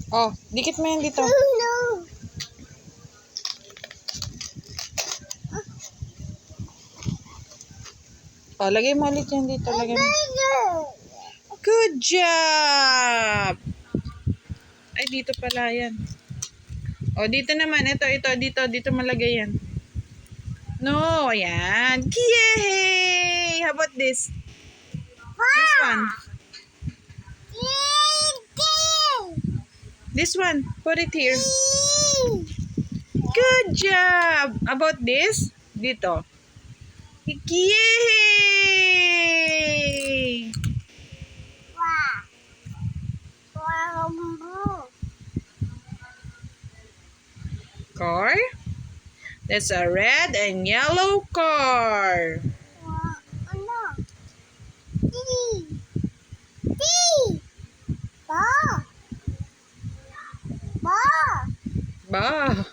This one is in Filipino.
Oh, dikit mo yan dito. No. Oh, lagay mo ulit yan dito. Lagay mo. No. Good job! Ay, dito pala yan. Oh, dito naman. Ito, dito malagay yan. No, ayan. Yay! How about this? This one. This one. Put it here. Good job! About this? Dito. Yay! Car? That's a red and yellow car. Ba.